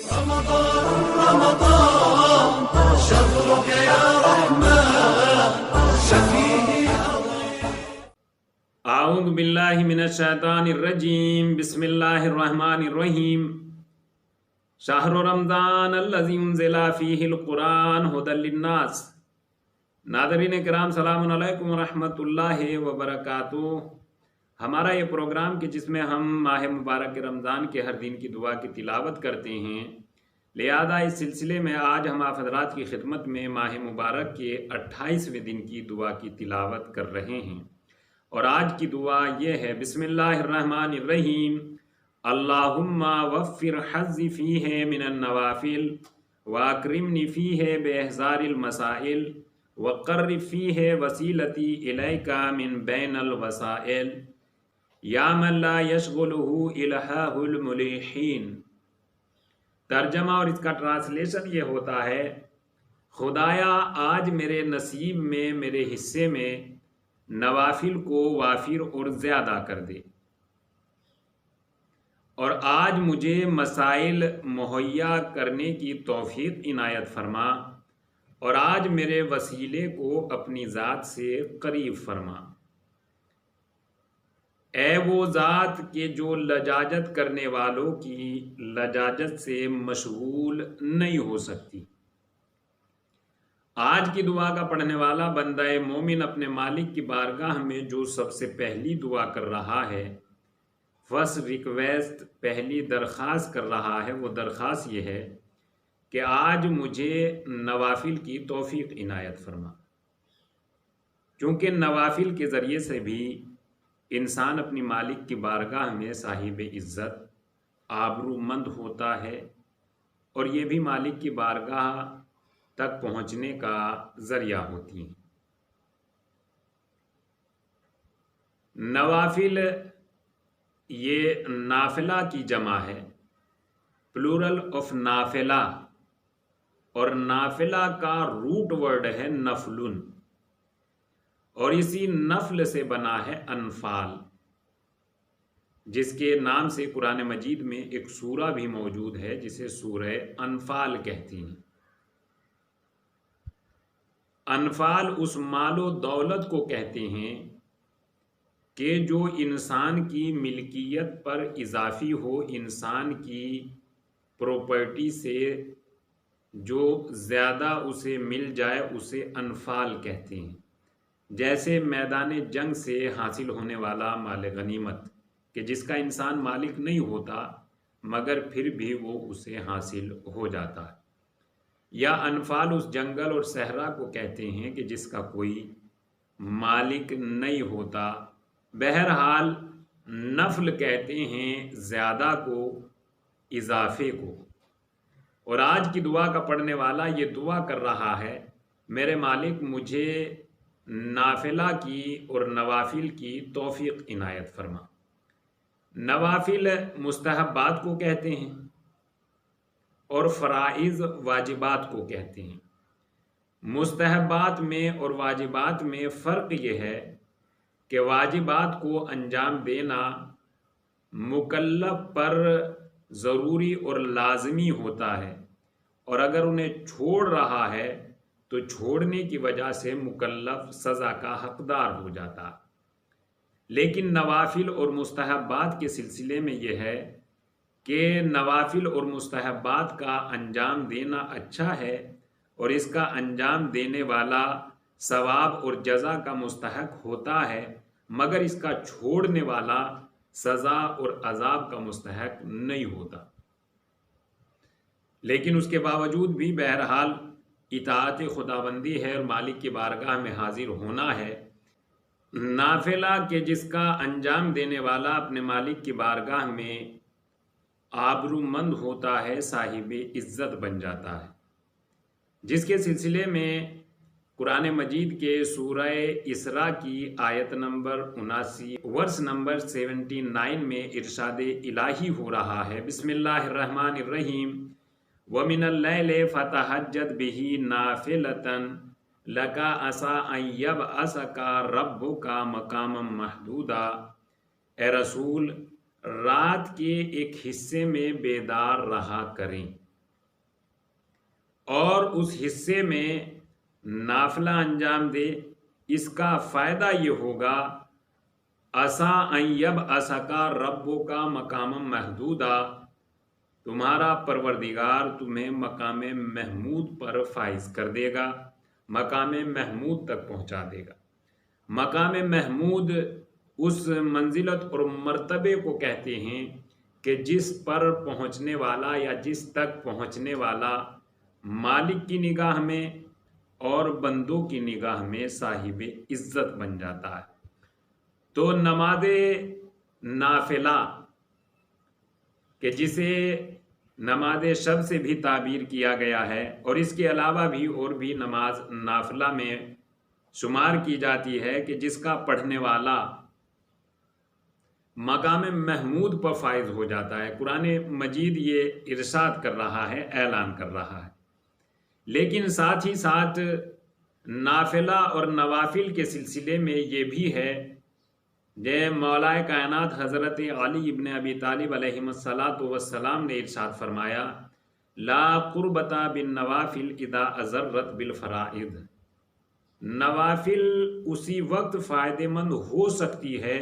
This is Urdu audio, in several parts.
رمضان رمضان شهرك يا رحمن شفيه اعوذ باللہ من الشیطان الرجیم بسم اللہ الرحمن الرحیم شہر رمضان الذی انزل فیہ القرآن ھدی للناس۔ ناظرین کرام سلام علیکم ورحمۃ اللہ وبرکاتہ۔ ہمارا یہ پروگرام کہ جس میں ہم ماہ مبارک رمضان کے ہر دن کی دعا کی تلاوت کرتے ہیں، لہذا اس سلسلے میں آج ہم آپ حضرات کی خدمت میں ماہ مبارک کے 28ویں دن کی دعا کی تلاوت کر رہے ہیں، اور آج کی دعا یہ ہے: بسم اللہ الرحمن الرحیم، اللہم وفر حظی فیہ من النوافل واکرمنی فیہ باحضار المسائل وقرب فیہ وسیلتی الیک من بین الوسائل یا من لا یشغلہ الہٰ الملیحین۔ ترجمہ اور اس کا ٹرانسلیشن یہ ہوتا ہے: خدایا آج میرے نصیب میں، میرے حصے میں نوافل کو وافر اور زیادہ کر دے، اور آج مجھے مسائل مہیا کرنے کی توفیق عنایت فرما، اور آج میرے وسیلے کو اپنی ذات سے قریب فرما۔ اے وہ ذات کہ جو لجاجت کرنے والوں کی لجاجت سے مشغول نہیں ہو سکتی۔ آج کی دعا کا پڑھنے والا بندہ مومن اپنے مالک کی بارگاہ میں جو سب سے پہلی دعا کر رہا ہے، فرسٹ ریکویسٹ، پہلی درخواست کر رہا ہے، وہ درخواست یہ ہے کہ آج مجھے نوافل کی توفیق عنایت فرما، کیونکہ نوافل کے ذریعے سے بھی انسان اپنی مالک کی بارگاہ میں صاحب عزت، آبرو مند ہوتا ہے، اور یہ بھی مالک کی بارگاہ تک پہنچنے کا ذریعہ ہوتی ہیں۔ نوافل یہ نافلہ کی جمع ہے، پلورل آف نافلہ، اور نافلہ کا روٹ ورڈ ہے نفلن، اور اسی نفل سے بنا ہے انفال، جس کے نام سے قرآن مجید میں ایک سورہ بھی موجود ہے جسے سورہ انفال کہتی ہیں۔ انفال اس مال و دولت کو کہتے ہیں کہ جو انسان کی ملکیت پر اضافی ہو، انسان کی پراپرٹی سے جو زیادہ اسے مل جائے اسے انفال کہتے ہیں۔ جیسے میدان جنگ سے حاصل ہونے والا مال غنیمت، کہ جس کا انسان مالک نہیں ہوتا مگر پھر بھی وہ اسے حاصل ہو جاتا ہے۔ یا انفال اس جنگل اور صحرا کو کہتے ہیں کہ جس کا کوئی مالک نہیں ہوتا۔ بہرحال نفل کہتے ہیں زیادہ کو، اضافے کو۔ اور آج کی دعا کا پڑھنے والا یہ دعا کر رہا ہے: میرے مالک مجھے نافلہ کی اور نوافل کی توفیق عنایت فرما۔ نوافل مستحبات کو کہتے ہیں اور فرائض واجبات کو کہتے ہیں۔ مستحبات میں اور واجبات میں فرق یہ ہے کہ واجبات کو انجام دینا مکلف پر ضروری اور لازمی ہوتا ہے، اور اگر انہیں چھوڑ رہا ہے تو چھوڑنے کی وجہ سے مکلف سزا کا حقدار ہو جاتا۔ لیکن نوافل اور مستحبات کے سلسلے میں یہ ہے کہ نوافل اور مستحبات کا انجام دینا اچھا ہے، اور اس کا انجام دینے والا ثواب اور جزا کا مستحق ہوتا ہے، مگر اس کا چھوڑنے والا سزا اور عذاب کا مستحق نہیں ہوتا۔ لیکن اس کے باوجود بھی بہرحال اطاعت خداوندی ہے اور مالک کی بارگاہ میں حاضر ہونا ہے۔ نافلہ کہ جس کا انجام دینے والا اپنے مالک کی بارگاہ میں آبرو مند ہوتا ہے، صاحب عزت بن جاتا ہے، جس کے سلسلے میں قرآن مجید کے سورہ اسراء کی آیت نمبر 79 ورس نمبر 79 میں ارشاد الہی ہو رہا ہے: بسم اللہ الرحمن الرحیم، وَمِنَ اللَّيْلِ فَتَہَجَّدْ بِهِ نَافِلَةً لَكَ عَسَىٰ أَن يَبْعَثَكَ رَبُّكَ مَقَامًا مَحْمُودًا۔ اے رسول، رات کے ایک حصے میں بیدار رہا کریں، اور اس حصے میں نافلہ انجام دے، اس کا فائدہ یہ ہوگا عسیٰ ان یبعثک ربک مقاما محمودا، تمہارا پروردگار تمہیں مقام محمود پر فائز کر دے گا، مقام محمود تک پہنچا دے گا۔ مقام محمود اس منزلت اور مرتبے کو کہتے ہیں کہ جس پر پہنچنے والا یا جس تک پہنچنے والا مالک کی نگاہ میں اور بندوں کی نگاہ میں صاحب عزت بن جاتا ہے۔ تو نماز نافلہ کہ جسے نماز شب سے بھی تعبیر کیا گیا ہے، اور اس کے علاوہ بھی اور بھی نماز نافلہ میں شمار کی جاتی ہے کہ جس کا پڑھنے والا مقام محمود پر فائز ہو جاتا ہے۔ قرآن مجید یہ ارشاد کر رہا ہے، اعلان کر رہا ہے۔ لیکن ساتھ ہی ساتھ نافلہ اور نوافل کے سلسلے میں یہ بھی ہے، مولا کائنات حضرت علی ابن ابی طالب علیہ السلام نے ارشاد فرمایا، لا قربۃ بالنوافل اذا اضرت بالفرائض، نوافل اسی وقت فائدہ مند ہو سکتی ہے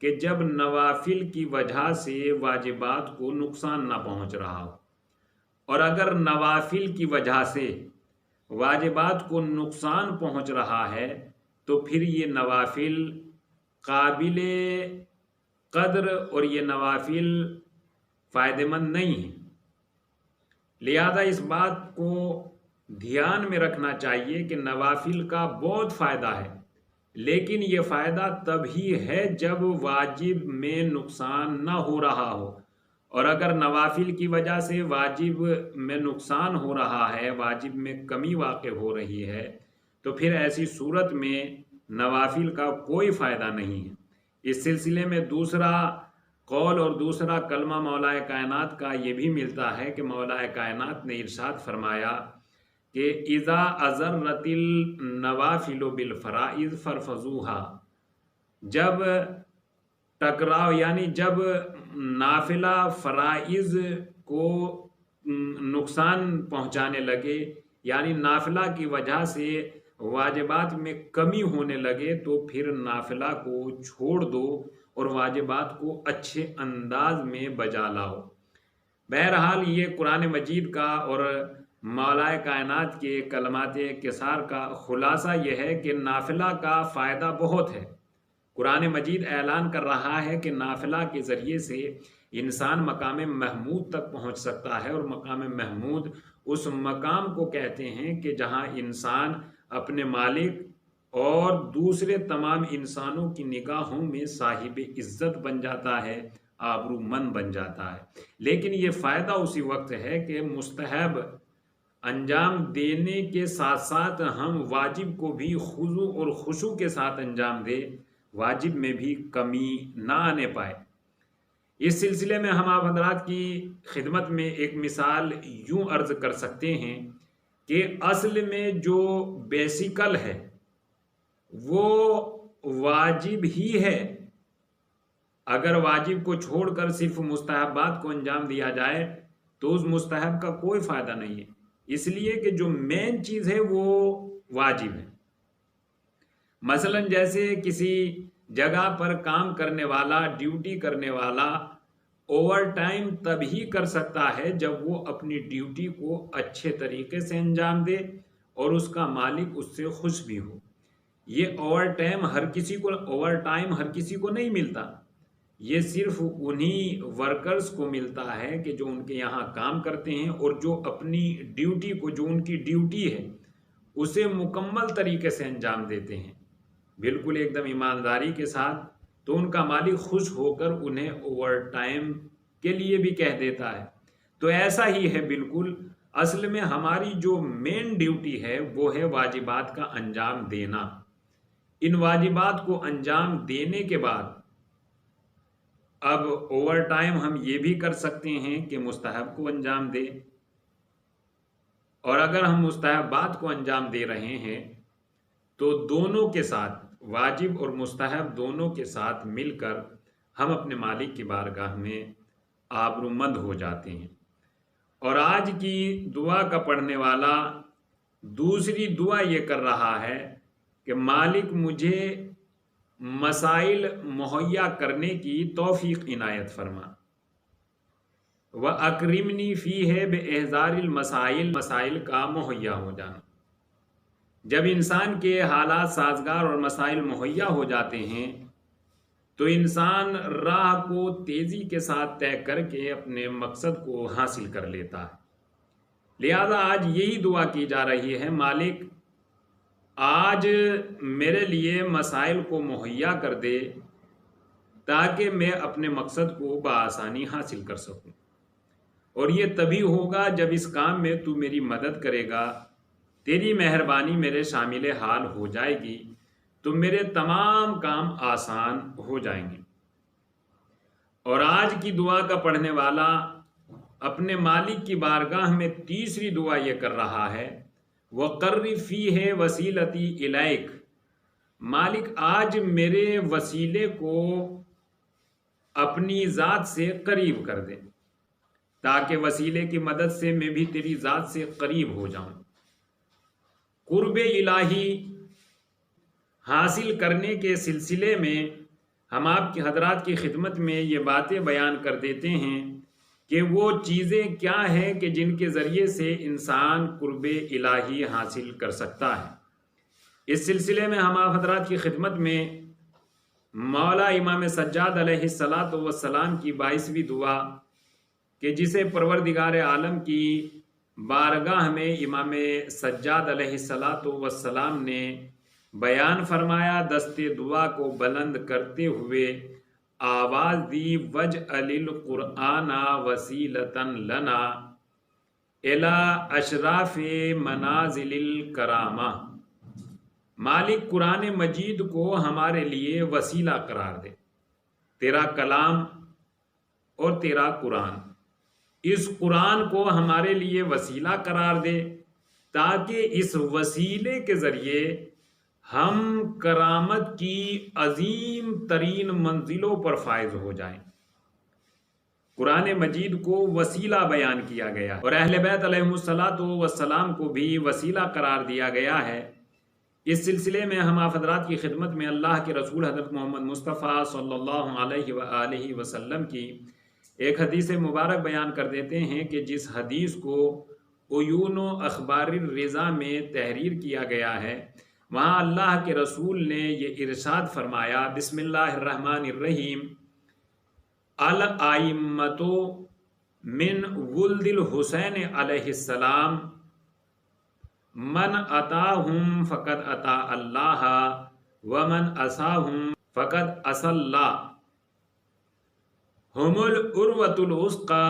کہ جب نوافل کی وجہ سے واجبات کو نقصان نہ پہنچ رہا ہو، اور اگر نوافل کی وجہ سے واجبات کو نقصان پہنچ رہا ہے تو پھر یہ نوافل قابل قدر اور یہ نوافل فائدہ مند نہیں ہیں۔ لہذا اس بات کو دھیان میں رکھنا چاہیے کہ نوافل کا بہت فائدہ ہے، لیکن یہ فائدہ تب ہی ہے جب واجب میں نقصان نہ ہو رہا ہو، اور اگر نوافل کی وجہ سے واجب میں نقصان ہو رہا ہے، واجب میں کمی واقع ہو رہی ہے، تو پھر ایسی صورت میں نوافل کا کوئی فائدہ نہیں ہے۔ اس سلسلے میں دوسرا قول اور دوسرا کلمہ مولا کائنات کا یہ بھی ملتا ہے کہ مولا کائنات نے ارشاد فرمایا کہ اذا اضرت النوافل بالفرائض فرفضوها، جب ٹکراؤ یعنی جب نافلہ فرائض کو نقصان پہنچانے لگے، یعنی نافلہ کی وجہ سے واجبات میں کمی ہونے لگے، تو پھر نافلہ کو چھوڑ دو اور واجبات کو اچھے انداز میں بجا لاؤ۔ بہرحال یہ قرآن مجید کا اور مولا کائنات کے کلمات کثار کا خلاصہ یہ ہے کہ نافلہ کا فائدہ بہت ہے۔ قرآن مجید اعلان کر رہا ہے کہ نافلہ کے ذریعے سے انسان مقام محمود تک پہنچ سکتا ہے، اور مقام محمود اس مقام کو کہتے ہیں کہ جہاں انسان اپنے مالک اور دوسرے تمام انسانوں کی نگاہوں میں صاحب عزت بن جاتا ہے، آبرو مند بن جاتا ہے۔ لیکن یہ فائدہ اسی وقت ہے کہ مستحب انجام دینے کے ساتھ ساتھ ہم واجب کو بھی خضوع اور خشوع کے ساتھ انجام دیں، واجب میں بھی کمی نہ آنے پائے۔ اس سلسلے میں ہم آپ حضرات کی خدمت میں ایک مثال یوں عرض کر سکتے ہیں کہ اصل میں جو بیسیکل ہے وہ واجب ہی ہے۔ اگر واجب کو چھوڑ کر صرف مستحبات کو انجام دیا جائے تو اس مستحب کا کوئی فائدہ نہیں ہے، اس لیے کہ جو مین چیز ہے وہ واجب ہے۔ مثلا جیسے کسی جگہ پر کام کرنے والا، ڈیوٹی کرنے والا اوور ٹائم تب ہی کر سکتا ہے جب وہ اپنی ڈیوٹی کو اچھے طریقے سے انجام دے اور اس کا مالک اس سے خوش بھی ہو۔ یہ اوور ٹائم ہر کسی کو نہیں ملتا، یہ صرف انہی ورکرز کو ملتا ہے کہ جو ان کے یہاں کام کرتے ہیں اور جو اپنی ڈیوٹی کو، جو ان کی ڈیوٹی ہے، اسے مکمل طریقے سے انجام دیتے ہیں، بالکل ایک دم ایمانداری کے ساتھ، تو ان کا مالک خوش ہو کر انہیں اوور ٹائم کے لیے بھی کہہ دیتا ہے۔ تو ایسا ہی ہے بالکل، اصل میں ہماری جو مین ڈیوٹی ہے وہ ہے واجبات کا انجام دینا۔ ان واجبات کو انجام دینے کے بعد اب اوور ٹائم ہم یہ بھی کر سکتے ہیں کہ مستحب کو انجام دیں، اور اگر ہم مستحبات کو انجام دے رہے ہیں تو دونوں کے ساتھ، واجب اور مستحب دونوں کے ساتھ مل کر ہم اپنے مالک کی بارگاہ میں آبرومند ہو جاتے ہیں۔ اور آج کی دعا کا پڑھنے والا دوسری دعا یہ کر رہا ہے کہ مالک مجھے مسائل مہیا کرنے کی توفیق عنایت فرما، وَأَكْرِمْنِي فِيهِ بِإِحْضَارِ الْمَسَائِل، مسائل کا مہیا ہو جانا۔ جب انسان کے حالات سازگار اور مسائل مہیا ہو جاتے ہیں تو انسان راہ کو تیزی کے ساتھ طے کر کے اپنے مقصد کو حاصل کر لیتا ہے۔ لہذا آج یہی دعا کی جا رہی ہے، مالک آج میرے لیے مسائل کو مہیا کر دے تاکہ میں اپنے مقصد کو بآسانی حاصل کر سکوں، اور یہ تبھی ہوگا جب اس کام میں تو میری مدد کرے گا، تیری مہربانی میرے شامل حال ہو جائے گی تو میرے تمام کام آسان ہو جائیں گے۔ اور آج کی دعا کا پڑھنے والا اپنے مالک کی بارگاہ میں تیسری دعا یہ کر رہا ہے، وَقَرِّ فِيهِ وَسِيلَتِي إِلَيْكَ، مالک آج میرے وسیلے کو اپنی ذات سے قریب کر دے تاکہ وسیلے کی مدد سے میں بھی تیری ذات سے قریب ہو جاؤں۔ قرب الہی حاصل کرنے کے سلسلے میں ہم آپ کی حضرات کی خدمت میں یہ باتیں بیان کر دیتے ہیں کہ وہ چیزیں کیا ہیں کہ جن کے ذریعے سے انسان قرب الہی حاصل کر سکتا ہے۔ اس سلسلے میں ہم آپ حضرات کی خدمت میں مولا امام سجاد علیہ السلام کی 22ویں دعا کہ جسے پروردگار عالم کی بارگاہ میں امام سجاد علیہ السلام نے بیان فرمایا، دست دعا کو بلند کرتے ہوئے آواز دی، وَاجْعَلِ الْقُرْآنَ وَسِيلَةً لَنَا إِلَىٰ أَشْرَافِ مَنَازِلِ الْكَرَامَةِ، مالک قرآن مجید کو ہمارے لیے وسیلہ قرار دے، تیرا کلام اور تیرا قرآن، اس قرآن کو ہمارے لیے وسیلہ قرار دے تاکہ اس وسیلے کے ذریعے ہم کرامت کی عظیم ترین منزلوں پر فائز ہو جائیں۔ قرآن مجید کو وسیلہ بیان کیا گیا اور اہل بیت علیہم السلام کو بھی وسیلہ قرار دیا گیا ہے۔ اس سلسلے میں ہم آپ حضرات کی خدمت میں اللہ کے رسول حضرت محمد مصطفیٰ صلی اللہ علیہ وآلہ وسلم کی ایک حدیث مبارک بیان کر دیتے ہیں کہ جس حدیث کو عیون و اخبار الرضا میں تحریر کیا گیا ہے، وہاں اللہ کے رسول نے یہ ارشاد فرمایا، بسم اللہ الرحمن الرحیم، الائمۃ من ولد الحسین علیہ السلام، من اطاہم فقد اطاع اللہ ومن عصاہم فقد عصى اللہ، ہم العروۃ الوثقی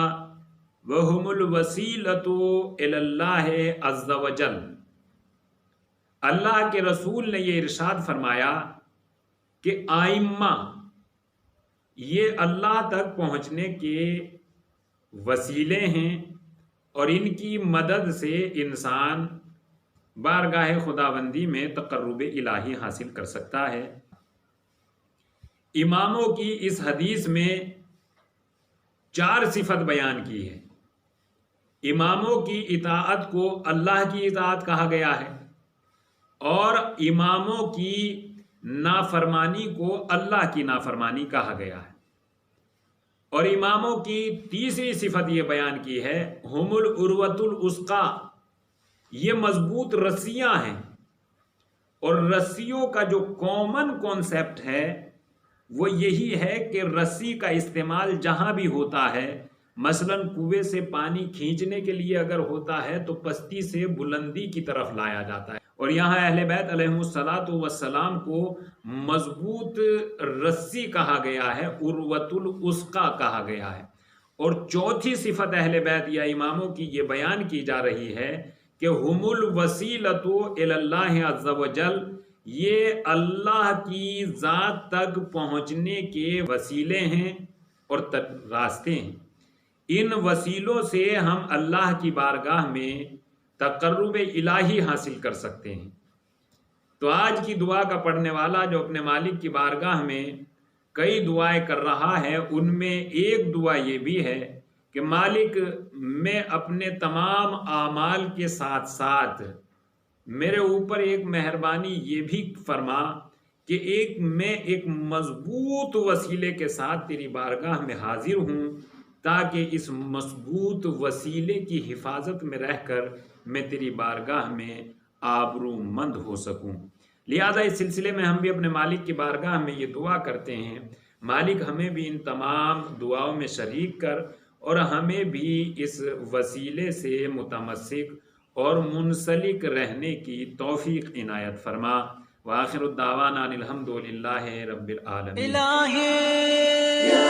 وہم الوسیلۃ الی اللہ عز وجل۔ اللہ کے رسول نے یہ ارشاد فرمایا کہ آئمہ یہ اللہ تک پہنچنے کے وسیلے ہیں اور ان کی مدد سے انسان بارگاہ خداوندی میں تقرب الہی حاصل کر سکتا ہے۔ اماموں کی اس حدیث میں 4 صفت بیان کی ہے۔ اماموں کی اطاعت کو اللہ کی اطاعت کہا گیا ہے اور اماموں کی نافرمانی کو اللہ کی نافرمانی کہا گیا ہے، اور اماموں کی تیسری صفت یہ بیان کی ہے، ہم العروۃ الوثقی، یہ مضبوط رسیاں ہیں، اور رسیوں کا جو کامن کانسیپٹ ہے وہ یہی ہے کہ رسی کا استعمال جہاں بھی ہوتا ہے، مثلا کنویں سے پانی کھینچنے کے لیے اگر ہوتا ہے تو پستی سے بلندی کی طرف لایا جاتا ہے، اور یہاں اہل بیت علیہم السلام کو مضبوط رسی کہا گیا ہے، عروۃ الوثقی کہا گیا ہے۔ اور چوتھی صفت اہل بیت یا اماموں کی یہ بیان کی جا رہی ہے کہ ہم الوسیلۃ الی اللہ عز وجل، یہ اللہ کی ذات تک پہنچنے کے وسیلے ہیں اور راستے ہیں۔ ان وسیلوں سے ہم اللہ کی بارگاہ میں تقرب الہی حاصل کر سکتے ہیں۔ تو آج کی دعا کا پڑھنے والا جو اپنے مالک کی بارگاہ میں کئی دعائیں کر رہا ہے، ان میں ایک دعا یہ بھی ہے کہ مالک میں اپنے تمام اعمال کے ساتھ ساتھ میرے اوپر ایک مہربانی یہ بھی فرما کہ میں ایک مضبوط وسیلے کے ساتھ تیری بارگاہ میں حاضر ہوں، تاکہ اس مضبوط وسیلے کی حفاظت میں رہ کر میں تیری بارگاہ میں آبرو مند ہو سکوں۔ لہذا اس سلسلے میں ہم بھی اپنے مالک کی بارگاہ میں یہ دعا کرتے ہیں، مالک ہمیں بھی ان تمام دعاؤں میں شریک کر اور ہمیں بھی اس وسیلے سے متمسک اور منسلک رہنے کی توفیق عنایت فرما۔ وآخر الدعوانا ان الحمد للہ رب العالمین۔ الہی یا